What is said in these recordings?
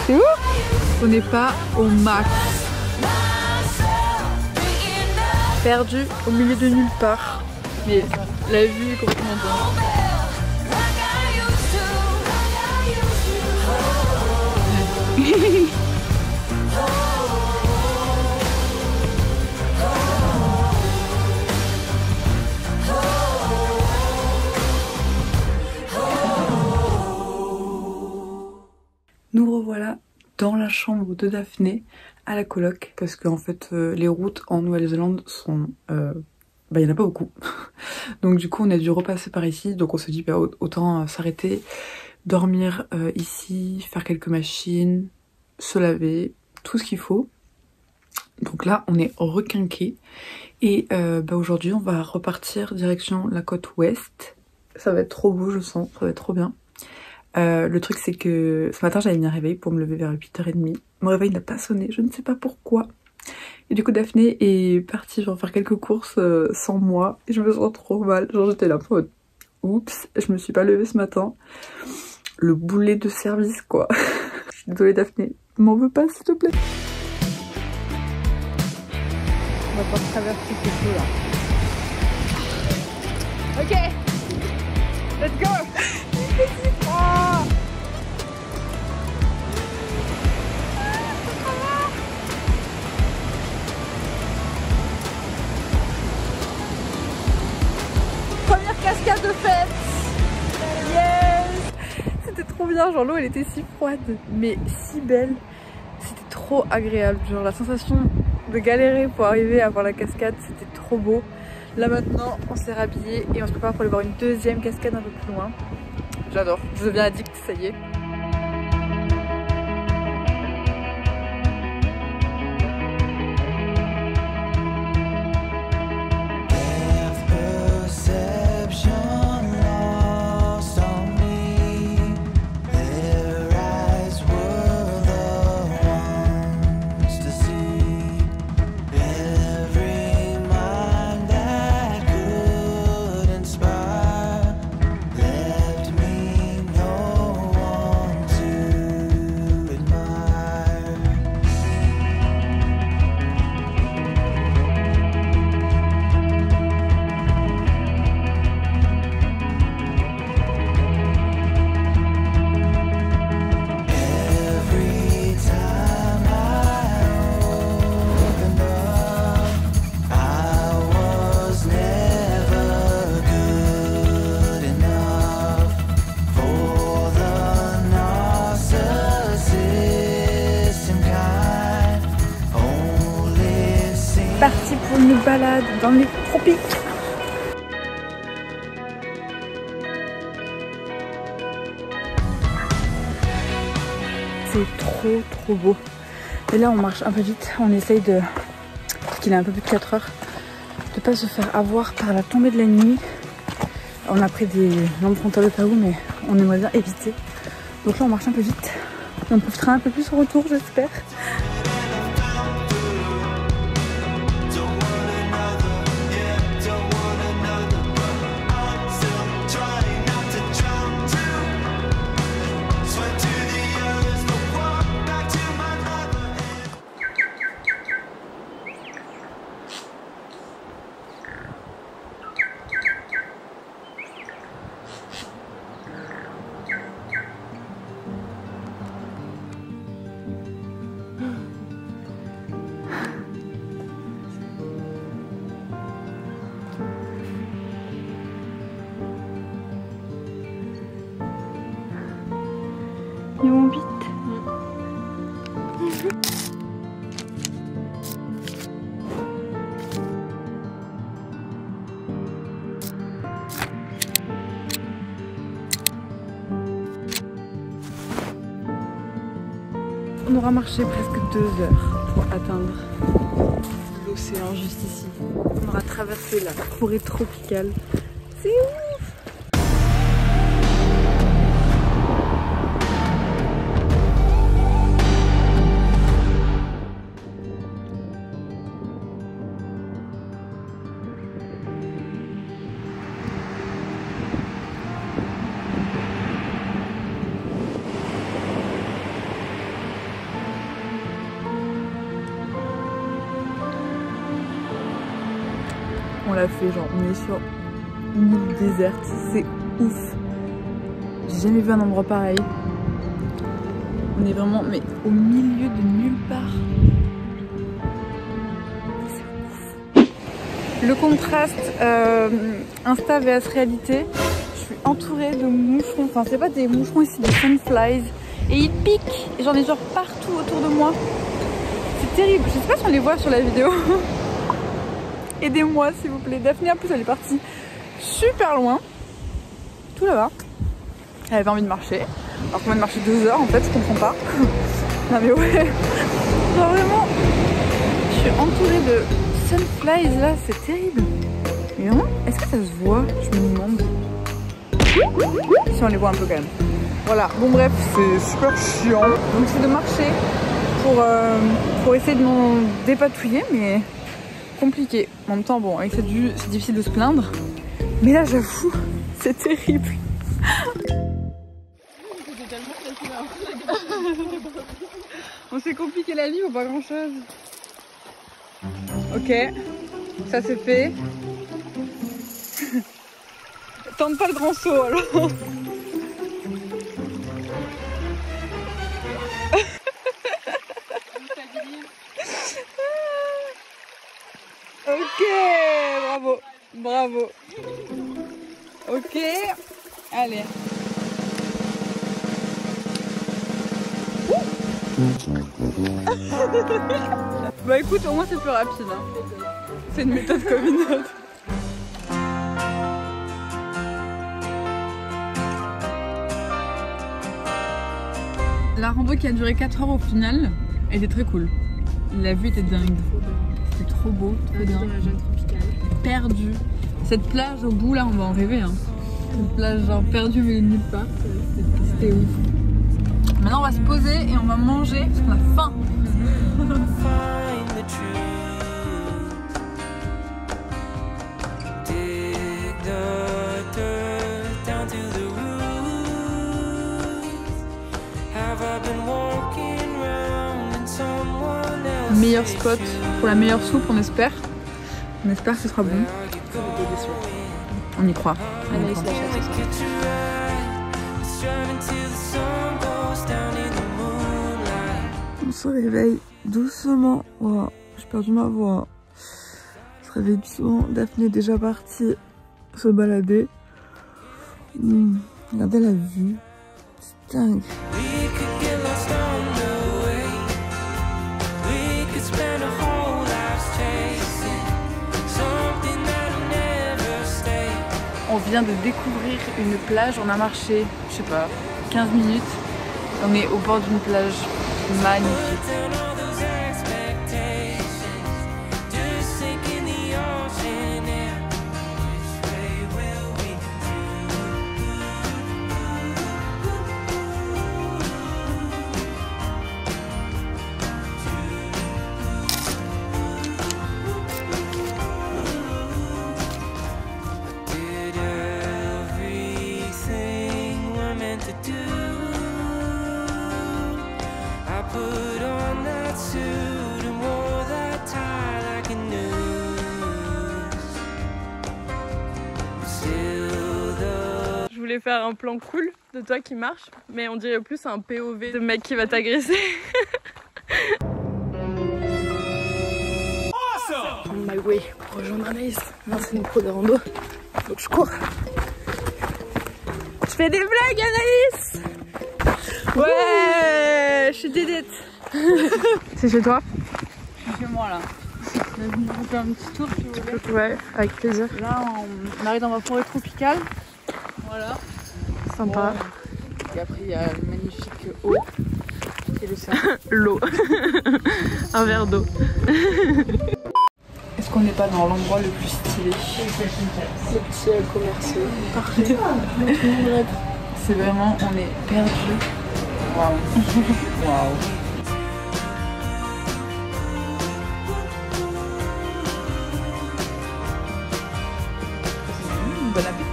C'est ouf. On n'est pas au max. Perdu au milieu de nulle part. Mais la vue est complètement dingue. Nous revoilà dans la chambre de Daphné à la coloc parce qu'en fait les routes en Nouvelle-Zélande sont... il y en a pas beaucoup. Donc du coup on a dû repasser par ici, donc on se dit autant s'arrêter, dormir ici, faire quelques machines, se laver, tout ce qu'il faut. Donc là on est requinqué et aujourd'hui on va repartir direction la côte ouest. Ça va être trop beau, je sens, ça va être trop bien. Le truc c'est que ce matin j'avais mis un réveil pour me lever vers 8h30. Mon réveil n'a pas sonné, je ne sais pas pourquoi. Et du coup Daphné est partie genre faire quelques courses sans moi et je me sens trop mal. Genre j'étais là pour oups, je me suis pas levée ce matin. Le boulet de service quoi. Je suis désolée Daphné, m'en veux pas s'il te plaît. On va pas traverser ce feu là. Ok, let's go. Oh première cascade de fête. Yes. C'était trop bien, genre l'eau elle était si froide mais si belle. C'était trop agréable, genre la sensation de galérer pour arriver à voir la cascade, c'était trop beau. Là maintenant on s'est rhabillé et on se prépare pour aller voir une deuxième cascade un peu plus loin. J'adore, je deviens addict, ça y est. Parti pour une balade dans les tropiques. C'est trop beau. Et là on marche un peu vite, on essaye de, parce qu'il est un peu plus de 4 heures, de pas se faire avoir par la tombée de la nuit. On a pris des lampes frontales au cas où, mais on aimerait bien éviter. Donc là on marche un peu vite. On profitera un peu plus au retour j'espère. Ils vont vite. On aura marché presque 2 heures pour atteindre l'océan juste ici. On aura traversé la forêt tropicale. C'est ouf! qu'on l'a fait, genre on est sur une île déserte, c'est ouf. J'ai jamais vu un endroit pareil. On est vraiment mais au milieu de nulle part. C'est ouf. Le contraste Insta vs réalité. Je suis entourée de moucherons, enfin c'est pas des moucherons ici, des sunflies. Et ils piquent, et j'en ai genre partout autour de moi. C'est terrible, je sais pas si on les voit sur la vidéo. Aidez-moi s'il vous plaît. Daphné en plus elle est partie super loin. Tout là-bas. Elle avait envie de marcher. Alors qu'on vient de marcher 2 heures en fait, je comprends pas. Non mais ouais. Genre vraiment, je suis entourée de sunflies là, c'est terrible. Mais vraiment, est-ce que ça se voit? Je me demande. Si on les voit un peu quand même. Voilà, bon bref, c'est super chiant. Donc c'est de marcher pour essayer de m'en dépatouiller, mais compliqué. En même temps, bon, avec cette vue, c'est difficile de se plaindre. Mais là, j'avoue, c'est terrible. On s'est compliqué la vie pour pas grand chose. Ok, ça c'est fait. Tente pas le grand saut alors. Ok, bravo, bravo. Ok, allez. Bah écoute, au moins c'est plus rapide. Hein. C'est une méthode comme une autre. La rando qui a duré 4 heures au final, elle était très cool. La vue était dingue. C'était trop beau, trop bien. Perdu. Cette plage au bout là, on va en rêver. Hein. Cette plage genre perdue mais nulle part. C'était ouf. Maintenant on va se poser et on va manger parce qu'on a faim. Meilleur spot pour la meilleure soupe, on espère. On espère que ce sera bon. On y croit. On y croit. On se réveille doucement. Wow, j'ai perdu ma voix. On se réveille doucement. Daphné est déjà partie se balader. Regardez la vue. C'est dingue. On vient de découvrir une plage, on a marché, je sais pas, 15 minutes. On est au bord d'une plage magnifique. Je voulais faire un plan cool de toi qui marche, mais on dirait plus un POV de mec qui va t'agresser. On my way pour rejoindre Anaïs. Non, c'est une pro de rando. Donc je cours. Je fais des blagues, Anaïs. Ouais, je suis dédette. C'est chez toi? Chez moi là. On va faire un petit tour si vous voulez. Ouais, avec plaisir. Là, on arrive dans ma forêt tropicale. Voilà. Sympa. Et après, il y a une magnifique eau et l'océan. L'eau. Un verre d'eau. Est-ce qu'on n'est pas dans l'endroit le plus stylé? Le petit commerciaux. Parfait. C'est vraiment, on est perdu. Waouh. Waouh. Bon appétit.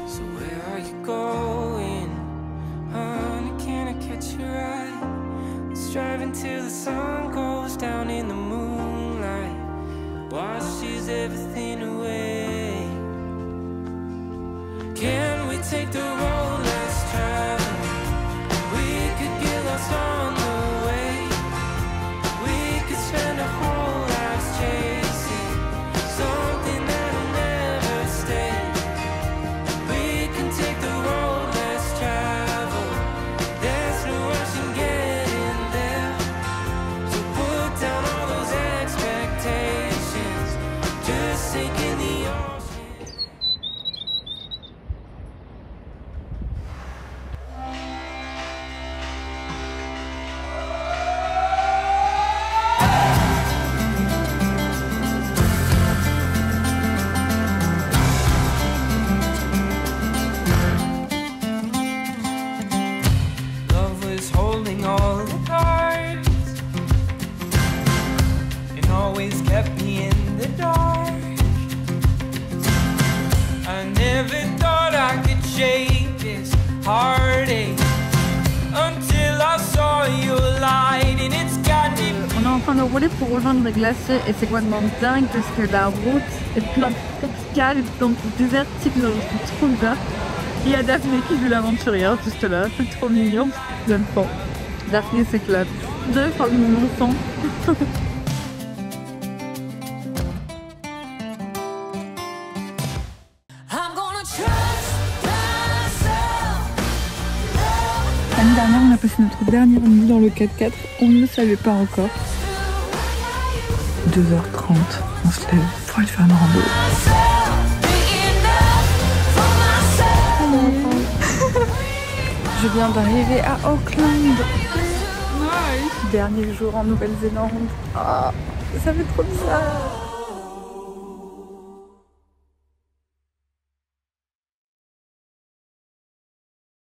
So driving till the sun goes down in the moonlight, washes everything away. Can we take the road less traveled? We could get lost on the way. We could spend our whole lives chasing something that'll never stay. We can take the road less traveled. There's no rush in getting there. So put down all those expectations. Just sink in the ocean. Love was holding all the cards and always kept me in the dark. I never thought I could shake this heartache until I saw your light and it's got me. On est en train de rouler pour rejoindre les glaciers et c'est complètement dingue parce que la route est plein de cascades, donc désertique, genre c'est trop bizarre. Il y a Daphné qui joue l'aventurière juste là, c'est trop mignon. J'aime pas. Daphné s'éclate. Je crois que mon enfant. I'm gonna trust myself. L'année dernière, on a passé notre dernière nuit dans le 4x4. On ne le savait pas encore. 2h30, on se lève pour aller faire une rando. Je viens d'arriver à Auckland. Nice. Dernier jour en Nouvelle-Zélande. Oh, ça fait trop bizarre.